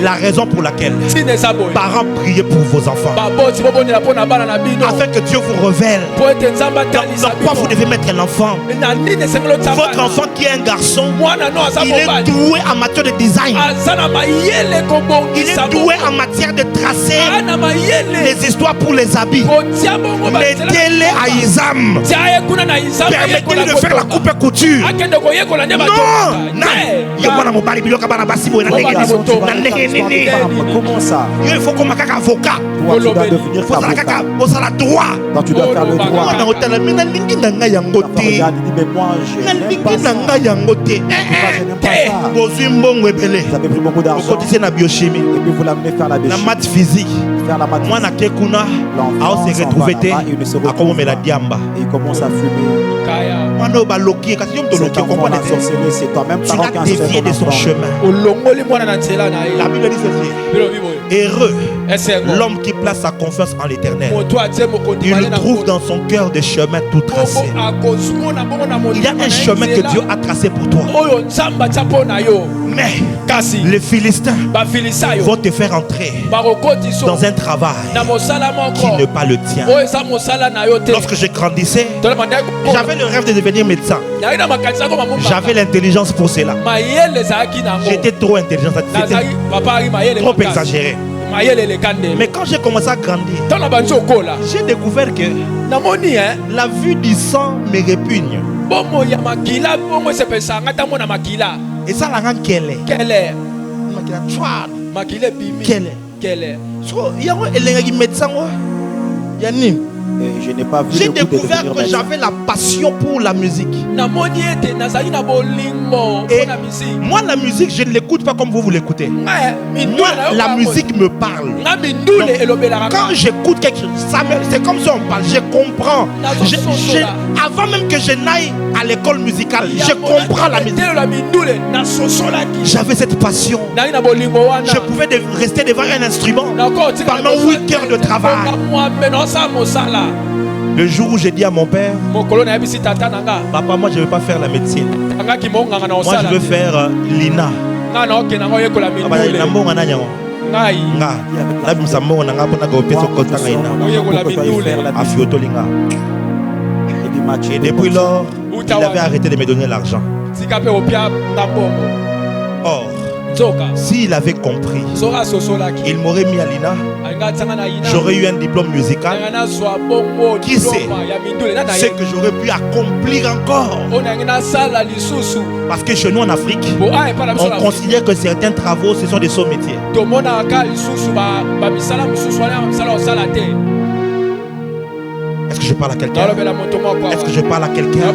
La raison pour laquelle parents, priez pour vos enfants afin que Dieu vous révèle dans quoi vous devez mettre l'enfant. Votre enfant qui est un garçon, il est doué en matière de design. Il est doué en matière de tracer les histoires pour les habits. Mettez-les à Isam. Permettez-lui de faire la coupe et couture. Comment ça? Il faut qu'on m'a avocat. Tu dois devenir avocat. Toi, tu dois faire le droit. Regarde, il dit, mais moi, je n'aime pas ça. Vous avez pris beaucoup d'argent. Et puis vous l'amenez faire la biochimie. maths physique. Faire la maths physique. L'enfant s'en va là-bas, il ne se retrouve pas. Et il commence à fumer. Cet enfant-là sorcelé, c'est toi-même Tu l'as dévié de son chemin. La Bible dit ceci. Heureux l'homme qui place sa confiance en l'Éternel. Il trouve dans son cœur des chemins tout tracés. Il y a un chemin que Dieu a tracé pour toi. Mais les Philistins vont te faire entrer dans un travail qui n'est pas le tien. Lorsque je grandissais, j'avais le rêve de devenir médecin. J'avais l'intelligence pour cela. J'étais trop intelligent, c'était trop exagéré. Mais quand j'ai commencé à grandir, j'ai découvert que la vue du sang me répugne. Et ça la rend quelle est? Quelle est? Il y a un médecin. je n'ai pas vu. J'ai découvert que j'avais la passion pour la musique. Et moi, la musique, je ne l'écoute pas comme vous l'écoutez. Moi, la musique me parle. Donc, quand j'écoute quelque chose, c'est comme ça on parle. Je comprends. Avant même que je n'aille à l'école musicale, je comprends la musique. J'avais cette passion. Je pouvais rester devant un instrument pendant 8 heures de travail. Le jour où j'ai dit à mon père, papa, moi je ne veux pas faire la médecine. Moi je veux faire l'INA. Et depuis lors, il avait arrêté de me donner l'argent. Or, s'il avait compris, il m'aurait mis à l'INA. J'aurais eu un diplôme musical. Qui sait ce que j'aurais pu accomplir encore? Parce que chez nous en Afrique, on considère que certains travaux, ce sont des sauts métiers. Est-ce que je parle à quelqu'un? Est-ce que je parle à quelqu'un?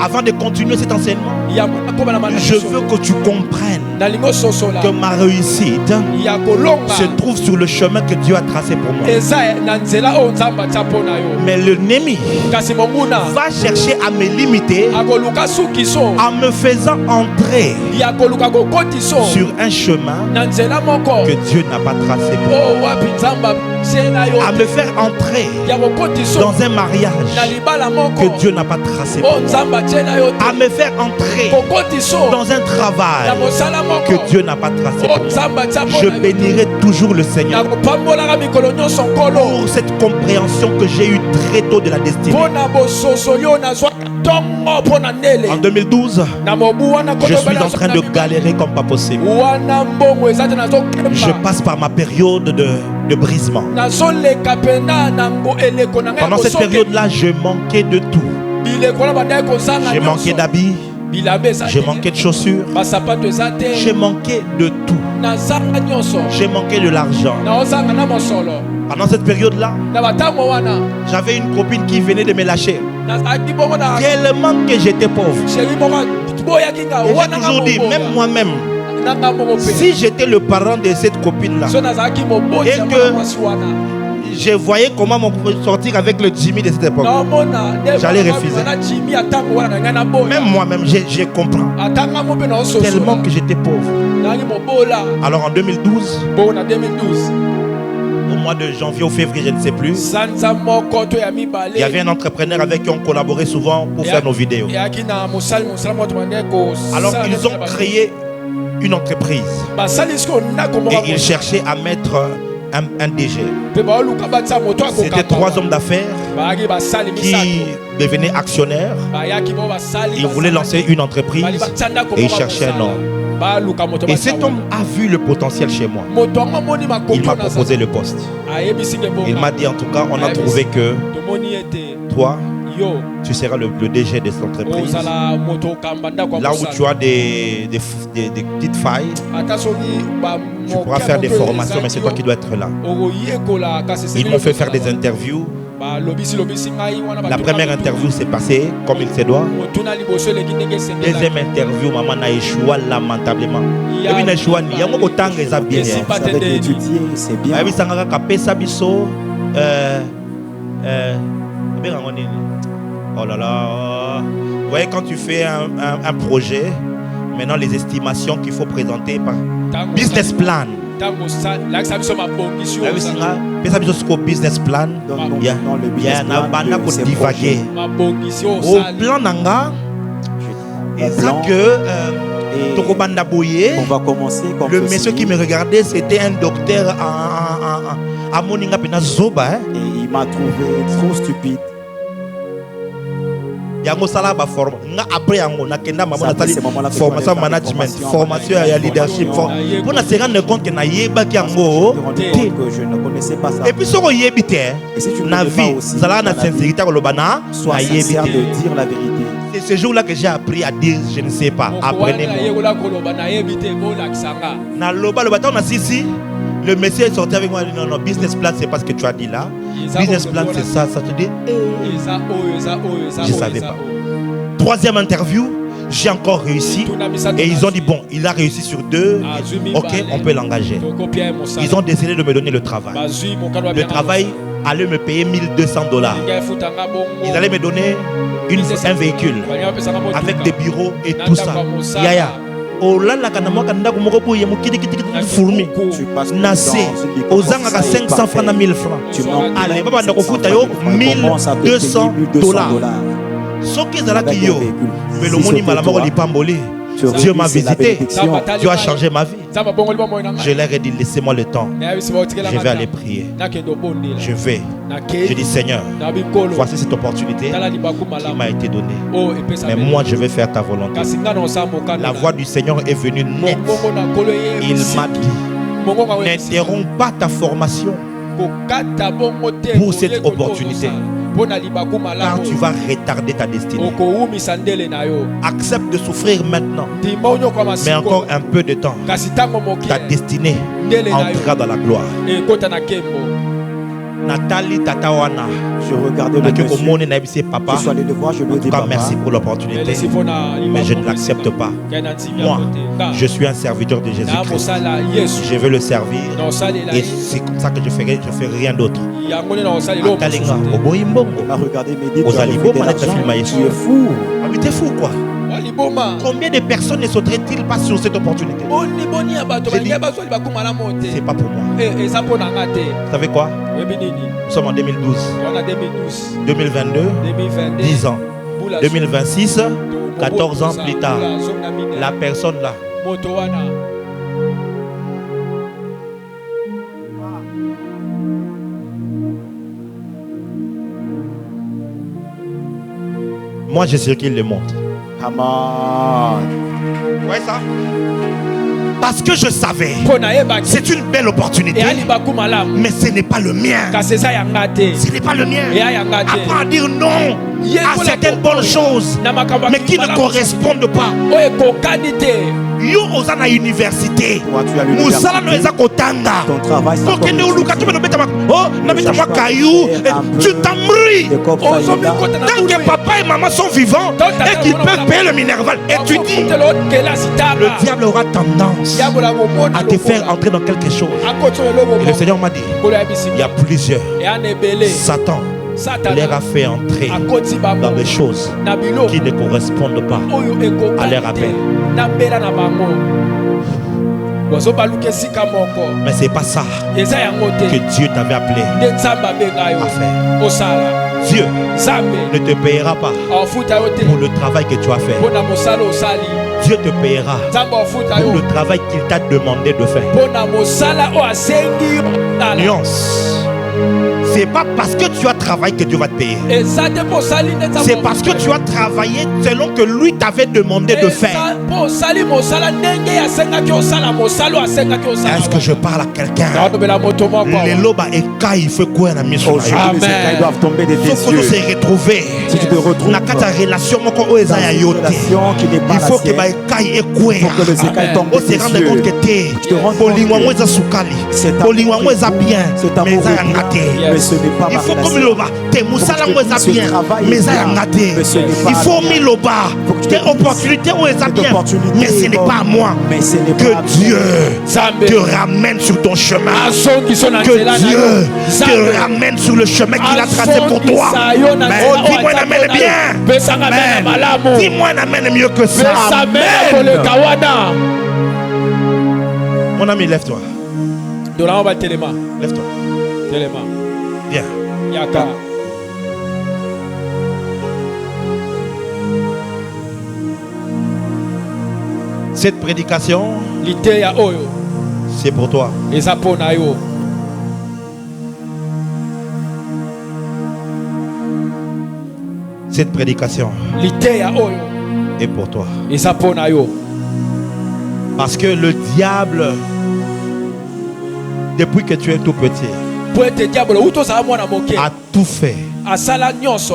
Avant de continuer cet enseignement, je veux que tu comprennes que ma réussite se trouve sur le chemin que Dieu a tracé pour moi. Mais l'ennemi va chercher à me limiter en me faisant entrer sur un chemin que Dieu n'a pas tracé pour moi. À me faire entrer dans un mariage que Dieu n'a pas tracé pour moi. À me faire entrer dans un travail que Dieu n'a pas tracé pour moi. Je bénirai toujours le Seigneur pour cette compréhension que j'ai eue très tôt de la destinée. En 2012, je suis en train de galérer comme pas possible. Je passe par ma période de brisement. Pendant cette période-là, je manquais de tout. J'ai manqué d'habits. J'ai manqué de chaussures. J'ai manqué de tout. J'ai manqué de l'argent. Pendant cette période-là, j'avais une copine qui venait de me lâcher. Tellement que j'étais pauvre. Et j'ai toujours dit, même moi-même, si j'étais le parent de cette copine-là et que je voyais comment on pouvait sortir avec le Jimmy de cette époque, j'allais refuser. Même moi-même, je comprends. Tellement que j'étais pauvre. Alors en 2012, au mois de janvier ou février, je ne sais plus, il y avait un entrepreneur avec qui on collaborait souvent pour faire nos vidéos. Alors ils ont créé une entreprise et ils cherchaient à mettre un DG. C'était 3 hommes d'affaires qui devenaient actionnaires. Ils voulaient lancer une entreprise et ils cherchaient un homme. Et cet homme a vu le potentiel chez moi. Il m'a proposé le poste. Il m'a dit, en tout cas, on a trouvé que toi, tu seras le DG de cette entreprise. Là où tu as des petites failles, tu pourras faire des formations, mais c'est toi qui dois être là. Ils m'ont fait faire des interviews. La première interview s'est passée comme il se doit. Deuxième interview, maman a échoué lamentablement. Et puis échoué, il y a autant que ça bien. C'est bien. Oh là là. Vous voyez, quand tu fais un projet, maintenant les estimations qu'il faut présenter par business plan. Business plan, il y a un divaguer. Au plan nanga, et ça que on va commencer comme le monsieur qui me regardait, c'était un docteur à Moninga Pena Zoba. Et il m'a trouvé trop stupide. Après, formation management, formation leadership. Pour se rendre compte que je ne connaissais pas ça. Et puis, si tu as vie, sincérité, sois sincère de dire la vérité. C'est ce jour-là que j'ai appris à dire je ne sais pas. Apprenez-moi. Le monsieur est sorti avec moi, il dit non, non, business plan, c'est pas ce que tu as dit là. Business plan, c'est ça, ça te dit. Je ne savais pas. Troisième interview, j'ai encore réussi. Et ils ont dit, bon, il a réussi sur 2. Ok, on peut l'engager. Ils ont décidé de me donner le travail. Le travail allait me payer $1200. Ils allaient me donner un véhicule avec des bureaux et tout ça. Yaya. Au lala kanamwa kandaku moko boye mukidi kiti fourmi nasé aux angaka 500 francs à 1000 francs. Allez, papa ndako futa yo $1200. Soki zalaki yo mais le moni malamoko lipamboli. Dieu m'a visité, Dieu a changé ma vie. Je leur ai dit, laissez-moi le temps. Je vais aller prier. Je vais. Je dis, Seigneur, voici cette opportunité qui m'a été donnée. Mais moi, je vais faire ta volonté. La voix du Seigneur est venue nette. Il m'a dit, n'interromps pas ta formation pour cette opportunité. Car tu vas retarder ta destinée. Accepte de souffrir maintenant, mais encore un peu de temps. Ta destinée entrera dans la gloire. Nathalie Tatawana, je regardais le monsieur. Papa. Je suis allé le voir, je lui ai dit, merci pour l'opportunité, mais je ne l'accepte pas. Moi, je suis un serviteur de Jésus-Christ. Je veux le servir et c'est comme ça que je ferai rien d'autre. Il m'a regardé et m'a dit, tu es fou. Ah oui, t'es fou quoi? Combien de personnes ne sauteraient-ils pas sur cette opportunité? C'est pas pour moi. Vous savez quoi? Nous sommes en 2012. 2022, 10 ans. 2026, 14 ans plus tard. La personne là. Moi, je circule le monde. Ouais, ça. Parce que je savais, c'est une belle opportunité, mais ce n'est pas le mien. Ce n'est pas le mien. Apprends à dire non à certaines bonnes choses, mais qui ne correspondent pas. Yo ozana université. Musala no eza kotanga. Kokende uluka tu me beta oh na beta moi caillou. Tu t'embrouilles. Tant que papa et maman sont vivants et qu'ils peuvent payer le minerval, étudie. Le diable aura tendance à te faire entrer dans quelque chose. Et le Seigneur m'a dit, il y a plusieurs. Satan leur a fait entrer dans des choses qui ne correspondent pas à leur appel. Mais c'est pas ça que Dieu t'avait appelé à faire. Dieu ne te payera pas pour le travail que tu as fait. Dieu te payera pour le travail qu'il t'a demandé de faire. Nuance. C'est pas parce que tu as travaillé que Dieu va te payer. C'est parce que tu as travaillé selon que lui t'avait demandé de faire. Est-ce que je parle à quelqu'un? Les lobes et Kai, il faut quoi la mission? Aujourd'hui, les écailles doivent tomber de tes yeux. Il faut se retrouver. Si tu te retrouves dans ta relation qui n'est pas il faut que les écailles tombent de tes yeux. Tu te rends compte que c'est ta bien. Mais ce n'est pas il faut comme le bas, tes moussala où est bien, mais ça a raté. Il faut mis le bas, tes opportunités où est bien, mais ce n'est pas à moi. Que Dieu te ramène sur ton chemin. Que Dieu te ramène sur le chemin qu'il a tracé pour toi. Dis-moi un amène bien. Dis-moi un amène mieux que ça. Mon ami, lève-toi. Lève-toi. Viens. Yaka. Cette prédication, c'est pour toi. Cette prédication est pour toi. Parce que le diable, depuis que tu es tout petit, a tout fait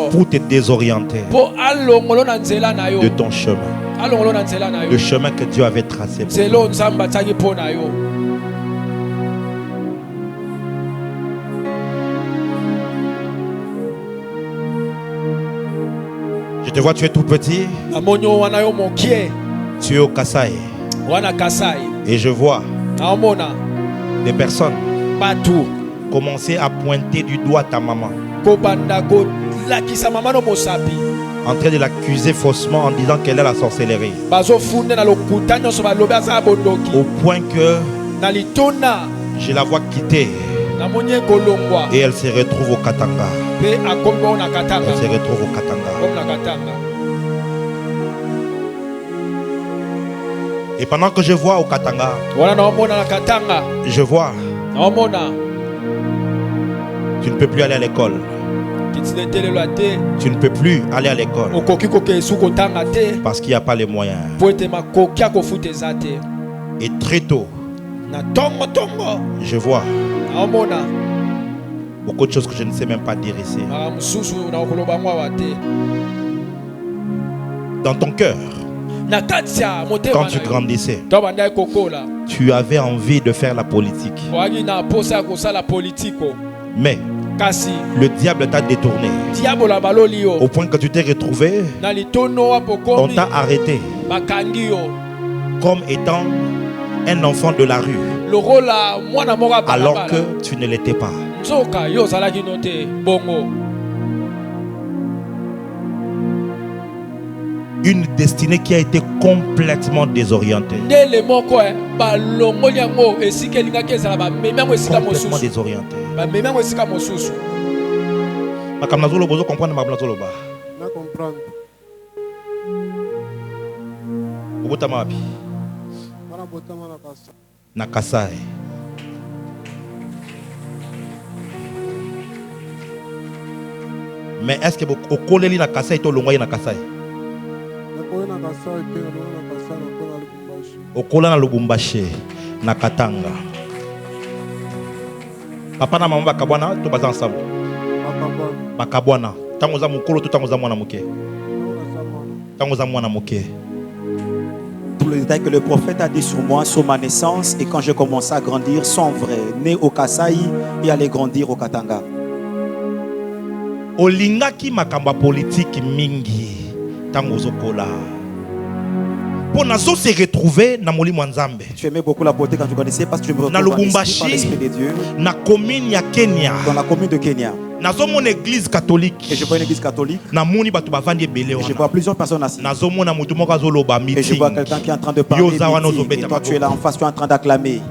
pour te désorienter de ton chemin, le chemin que Dieu avait tracé pour toi. te vois, tu es tout petit. Tu es au Kasai. Et je vois des personnes commencer à pointer du doigt ta maman, en train de l'accuser faussement en disant qu'elle est la sorcellerie, au point que je la vois quitter et elle se retrouve au Katanga. Elle se retrouve au Katanga. Et pendant que je vois au Katanga, je vois, tu ne peux plus aller à l'école. Tu ne peux plus aller à l'école parce qu'il n'y a pas les moyens. Et très tôt, je vois beaucoup de choses que je ne sais même pas dire ici. Dans ton cœur, quand tu grandissais, tu avais envie de faire la politique. Mais le diable t'a détourné au point que tu t'es retrouvé, on t'a arrêté comme étant un enfant de la rue, alors que tu ne l'étais pas. Une destinée qui a été complètement désorientée. Complètement désorientée. Na Kasai. Mais est-ce que au koleli na Kasai to longwa na Kasai? Au kola na Lubumbashi na Katanga. Papa na maman bakabwana to baza ensemble. Bakabwana. Tango za mukolo to tango za mwana muke. Tango za mwana muke. Tous les détails que le prophète a dit sur moi, sur ma naissance et quand j'ai commencé à grandir sont vrais. Né au Kasai et aller grandir au Katanga. Olingaki makamba politique mingi tango zokola. Pour nazo se retrouver na molimo nzambe. Tu aimais beaucoup la beauté quand tu connaissais parce que tu me retrouvais par l'esprit de Dieu. Na commune ya Kenya. Dans la commune de Kenya. Nazo mon église catholique. Et je vois une église catholique. Na moni batu bavandi ebele wana. Je vois plusieurs personnes assises. Nazo mona mutu moko azoloba meeting. Et je vois quelqu'un qui est en train de parler. Et toi tu es là en face, tu es en train d'acclamer.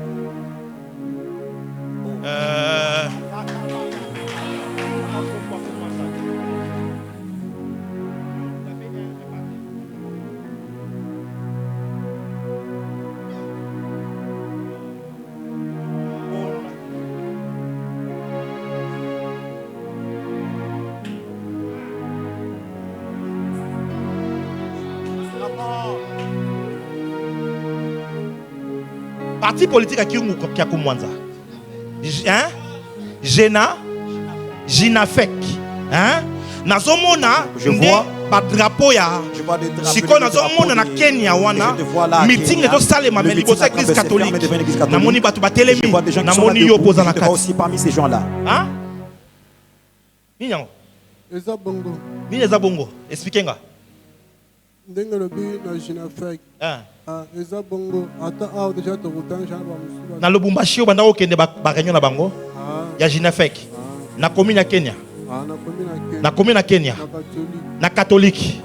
Parti politique à Kiungu Kiakumwanza. Hein? Jena Jinafek. Hein? Nazomona je vois drapeau ya. Siko nazomona na Kenya wana. Meeting ezo salema mais liboso église catholique. Namoni batu batelemi. Namoni yo poza na kati. Aussi parmi ces gens-là. Hein? Minyango. Eza bongo. Nini eza bongo? Expliquez-nga. Ndenge lobi na Jinafek. Eza bongo ata aho deja to kutanja ba musuba. Na Lubumbashi banda okende ba réunion na bango. Ya Jinafek. Na commune ya Kenya. Na commune ya Kenya. Na catholique.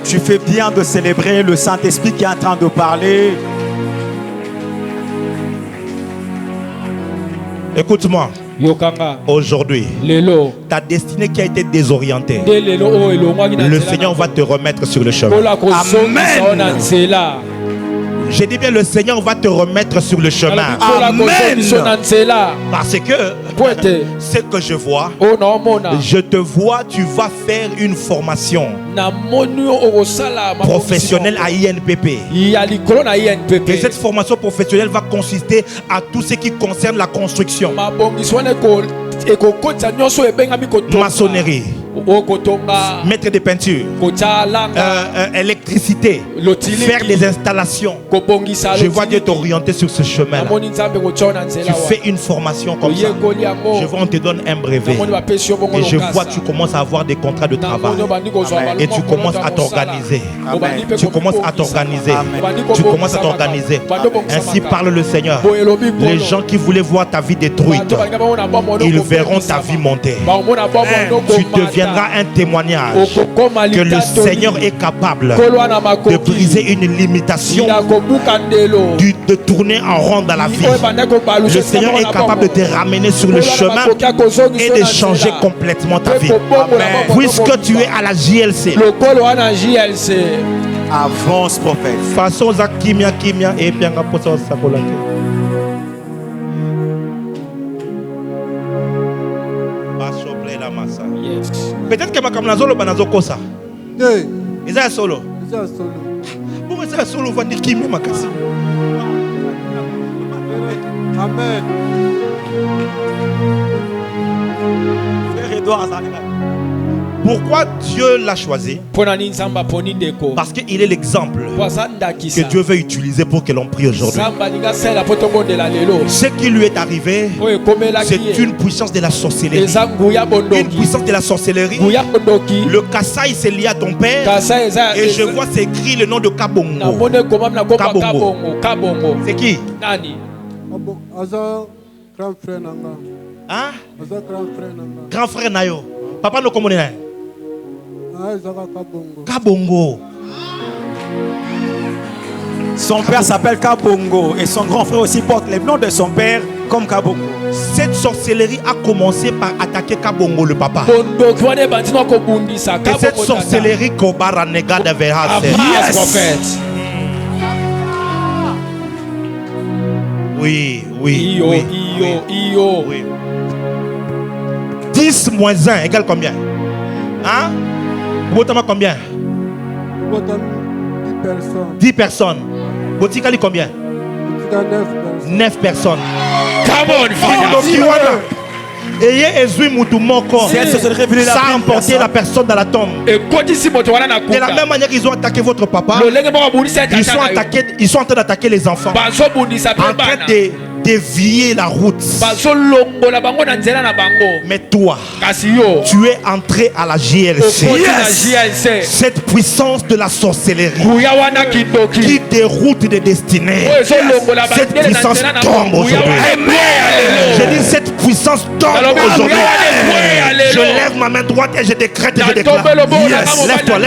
Tu fais bien de célébrer le Saint-Esprit qui est en train de parler. Écoute-moi. Aujourd'hui, ta destinée qui a été désorientée, le Seigneur va te remettre sur le chemin. Amen. J'ai dit bien, le Seigneur va te remettre sur le chemin. Amen. Parce que ce que je vois, je te vois, tu vas faire une formation professionnelle à INPP. Et cette formation professionnelle va consister à tout ce qui concerne la construction, maçonnerie, mettre des peintures, électricité, faire des installations. Je vois Dieu t'orienter sur ce chemin-là. Tu fais une formation comme ça. Je vois, on te donne un brevet. Et je vois, tu commences à avoir des contrats de travail. Et tu commences à t'organiser. Tu commences à t'organiser. Tu commences à t'organiser. Ainsi parle le Seigneur. Les gens qui voulaient voir ta vie détruite, ils verront ta vie monter. Tu deviendras un témoignage que le Seigneur est capable de briser une limitation, de tourner en rond dans la vie. Le Seigneur est capable de te ramener sur le chemin et de changer complètement ta vie. Puisque tu es à la JLC. Avance, prophète. Façon Zakimia Kimia et Pianga Posa Sakolake. Peut-être que ma kamnazolo banazo kosa. Ils sont solo. Pourquoi c'est solo va dire Kimia makasi? Amen. Frère Edouard Azalika. Pourquoi Dieu l'a choisi? Parce qu'il est l'exemple que Dieu veut utiliser pour que l'on prie aujourd'hui. Ce qui lui est arrivé, c'est une puissance de la sorcellerie. Une puissance de la sorcellerie. Le Kassai, c'est lié à ton père. Et je vois, c'est écrit le nom de Kabongo. Kabongo. C'est qui? Grand frère Nanga. Hein? Grand frère Nayo. Papa nous connaît. Kabongo. Son père s'appelle Kabongo et son grand frère aussi porte le nom de son père comme Kabongo. Cette sorcellerie a commencé par attaquer Kabongo le papa. Et cette sorcellerie Kobara Nega de Verhase. Yes. Oui. 10 moins 1 égale combien? Hein? Botama combien? 10 personnes. Botikali combien? 9 personnes. Come on, Ayez Ezui Moutoumoko. Ça a emporté la personne dans la tombe. De la même manière qu'ils ont attaqué votre papa, ils sont en train d'attaquer les enfants. En train de dévier la route. Mais toi, tu es entré à la JLC. Cette puissance de la sorcellerie qui déroute des destinées. Cette puissance tombe aujourd'hui. Je dis cette puissance tombe aujourd'hui. Je lève ma main droite et je décrète et je déclare. Lève-toi.